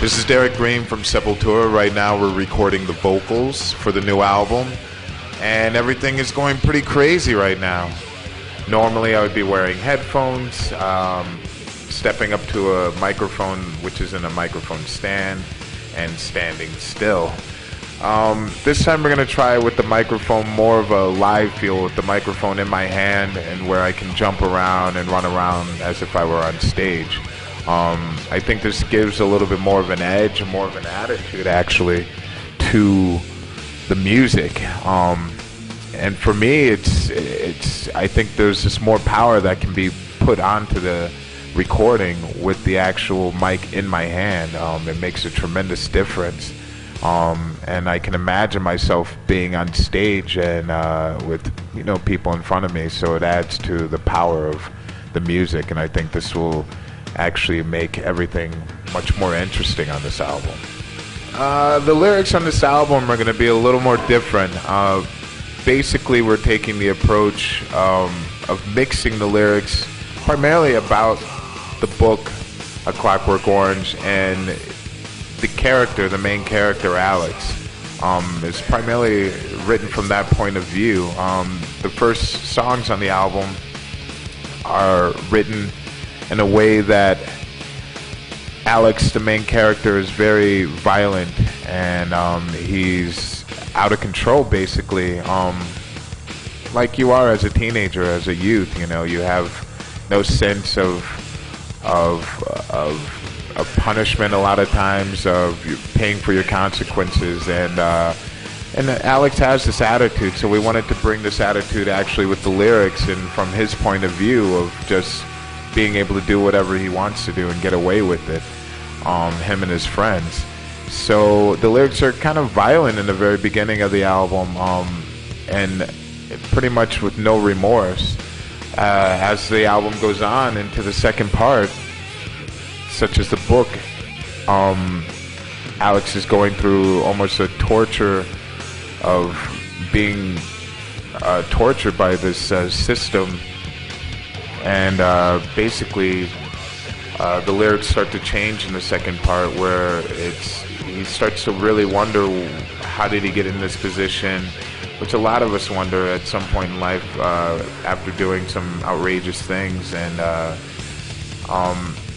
This is Derek Green from Sepultura. Right now we're recording the vocals for the new album, and everything is going pretty crazy right now. Normally I would be wearing headphones, stepping up to a microphone which is in a microphone stand, and standing still. This time we're going to try with the microphone more of a live feel, with the microphone in my hand and where I can jump around and run around as if I were on stage. I think this gives a little bit more of an edge, more of an attitude actually to the music. And for me, I think there's just more power that can be put onto the recording with the actual mic in my hand. It makes a tremendous difference. And I can imagine myself being on stage and with people in front of me, so it adds to the power of the music, and I think this will actually make everything much more interesting on this album. The lyrics on this album are going to be a little more different. Basically, we're taking the approach of mixing the lyrics primarily about the book A Clockwork Orange, and the main character, A-lex, is primarily written from that point of view. The first songs on the album are written in a way that A-lex, the main character, is very violent, and he's out of control, basically. Like you are as a teenager, as a youth, you have no sense of punishment a lot of times, of you paying for your consequences, and A-lex has this attitude, so we wanted to bring this attitude actually with the lyrics, and from his point of view of just being able to do whatever he wants to do and get away with it, him and his friends. So the lyrics are kind of violent in the very beginning of the album, and pretty much with no remorse. As the album goes on into the second part, such as the book, A-lex is going through almost a torture of being tortured by this system, and basically the lyrics start to change in the second part, where he starts to really wonder, how did he get in this position, which a lot of us wonder at some point in life after doing some outrageous things, and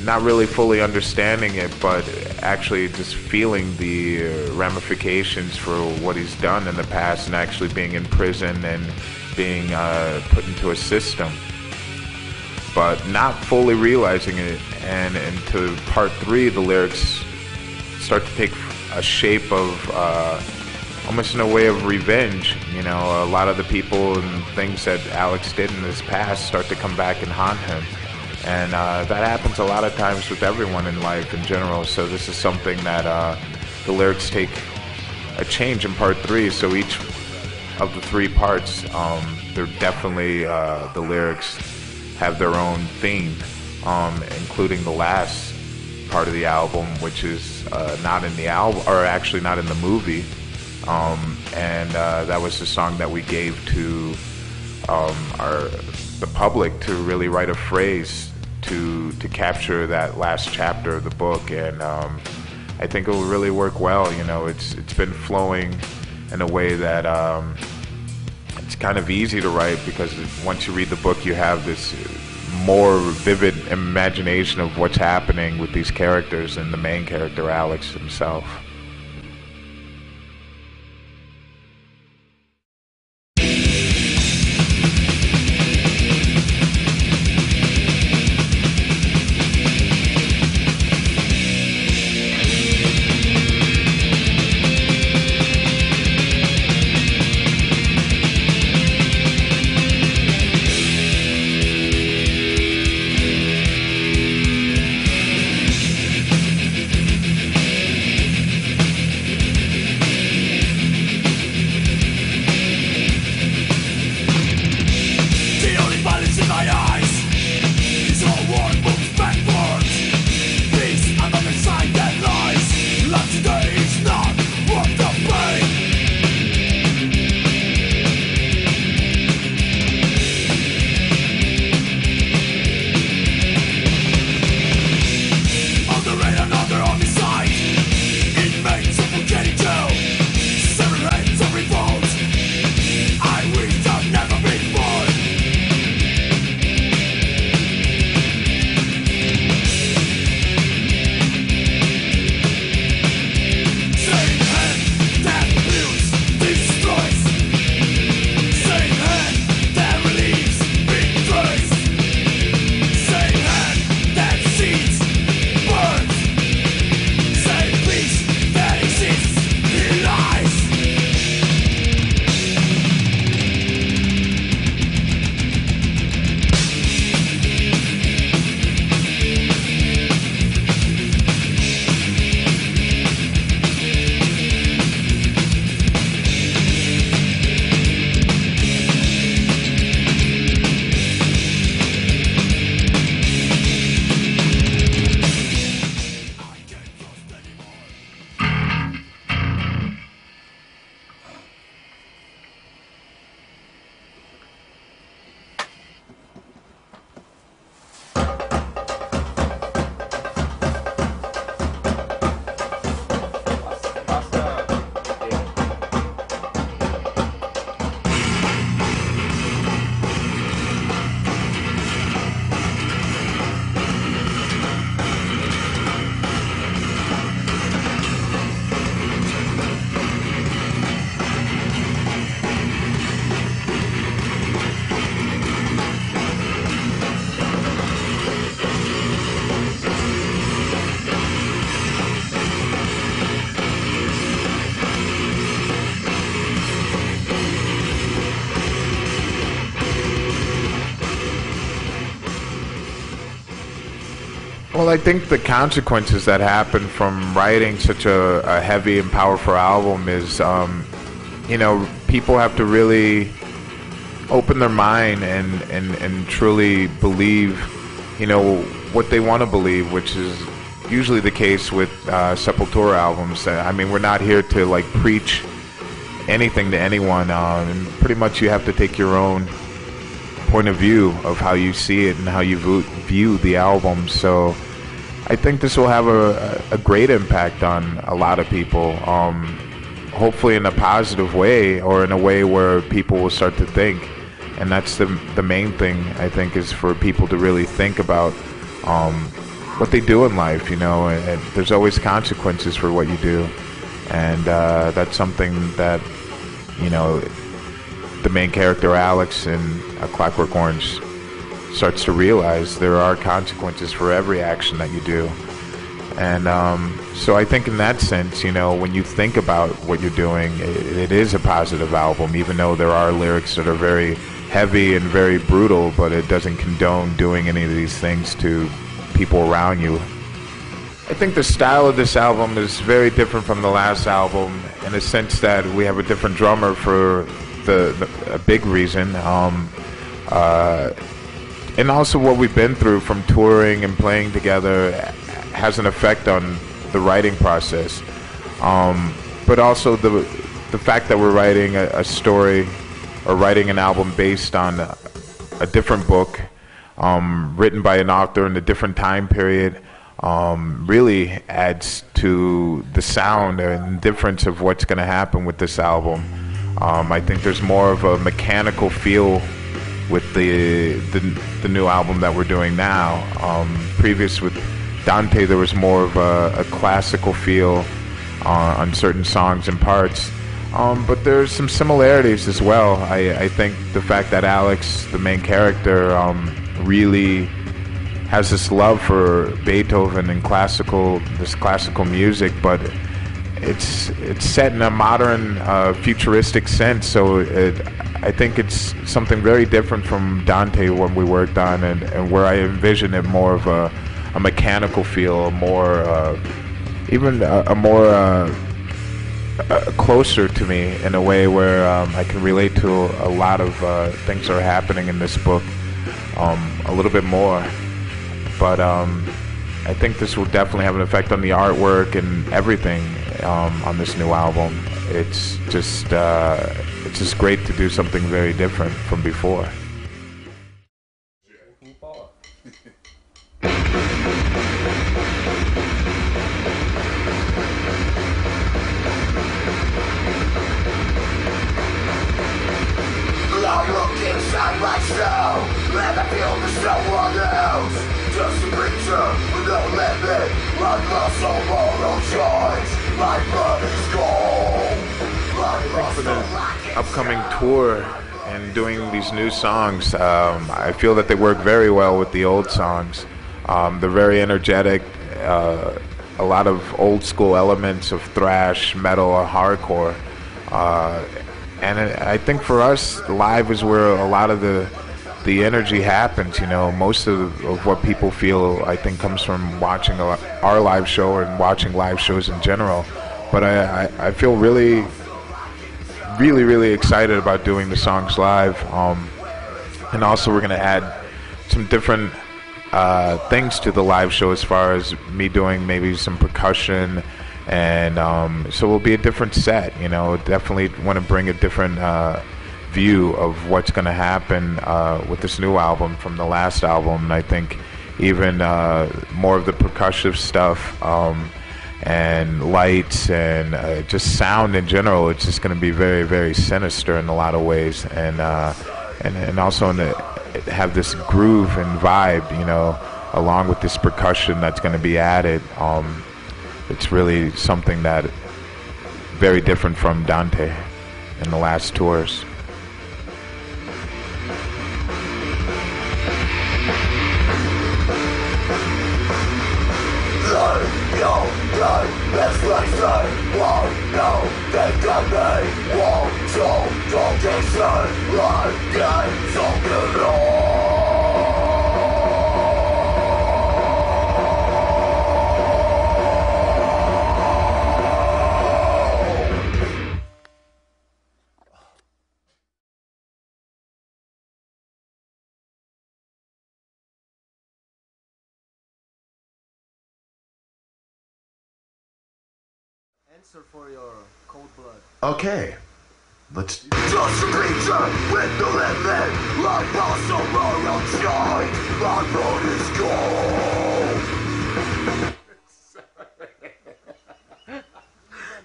not really fully understanding it, but actually just feeling the ramifications for what he's done in the past, and actually being in prison and being put into a system, but not fully realizing it. And into part 3, the lyrics start to take a shape of almost in a way of revenge. A lot of the people and things that A-lex did in his past start to come back and haunt him. And that happens a lot of times with everyone in life in general. So this is something that the lyrics take a change in part 3. So each of the 3 parts, they're definitely, the lyrics have their own theme, including the last part of the album, which is not in the album, or actually not in the movie. And that was the song that we gave to the public to really write a phrase to capture that last chapter of the book, and I think it will really work well. It's been flowing in a way that it's kind of easy to write, because once you read the book, you have this more vivid imagination of what's happening with these characters and the main character, A-lex himself. Well, I think the consequences that happen from writing such a heavy and powerful album is, people have to really open their mind and truly believe, what they want to believe, which is usually the case with Sepultura albums. I mean, we're not here to like preach anything to anyone, and pretty much you have to take your own point of view of how you see it and how you view the album. So I think this will have a great impact on a lot of people, hopefully in a positive way, or in a way where people will start to think. And that's the main thing, I think, is for people to really think about what they do in life, and there's always consequences for what you do. And that's something that, the main character A-lex in A Clockwork Orange starts to realize there are consequences for every action that you do. And so I think in that sense, when you think about what you're doing, it is a positive album, even though there are lyrics that are very heavy and very brutal, but it doesn't condone doing any of these things to people around you. I think the style of this album is very different from the last album in the sense that we have a different drummer for a big reason, and also what we've been through from touring and playing together has an effect on the writing process, but also the fact that we're writing a story or writing an album based on a different book, written by an author in a different time period, really adds to the sound and difference of what's going to happen with this album. I think there's more of a mechanical feel with the new album that we're doing now. Previous with Dante, there was more of a classical feel on certain songs and parts. But there's some similarities as well. I think the fact that A-lex, the main character, really has this love for Beethoven and this classical music, but it's set in a modern, futuristic sense. So I think it's something very different from Dante when we worked on, and where I envision it more of a mechanical feel, closer to me in a way where I can relate to a lot of things that are happening in this book a little bit more. But I think this will definitely have an effect on the artwork and everything on this new album. It's just great to do something very different from before. Let me feel the someone else. Just a creature with no limit. Like lost soul, no choice. My blood is cold. For the upcoming tour and doing these new songs, I feel that they work very well with the old songs. They're very energetic. A lot of old school elements of thrash, metal, or hardcore. And I think for us, live is where a lot of the energy happens. Most of what people feel, I think, comes from watching our live show and watching live shows in general. But I feel really, really, really excited about doing the songs live. And also we're going to add some different things to the live show as far as me doing maybe some percussion. And so it will be a different set. Definitely want to bring a different view of what's going to happen with this new album from the last album. And I think even more of the percussive stuff and lights and just sound in general. It's just going to be very, very sinister in a lot of ways, and also have this groove and vibe, along with this percussion that's going to be added. It's really something that very different from Dante in the last tours. Or for your cold blood? Okay. Let's just a creature with no limit. Like muscle royal joy. My blood is cold.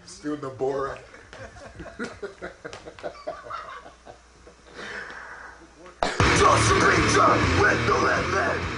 Still the Borat. Just a creature with no limit.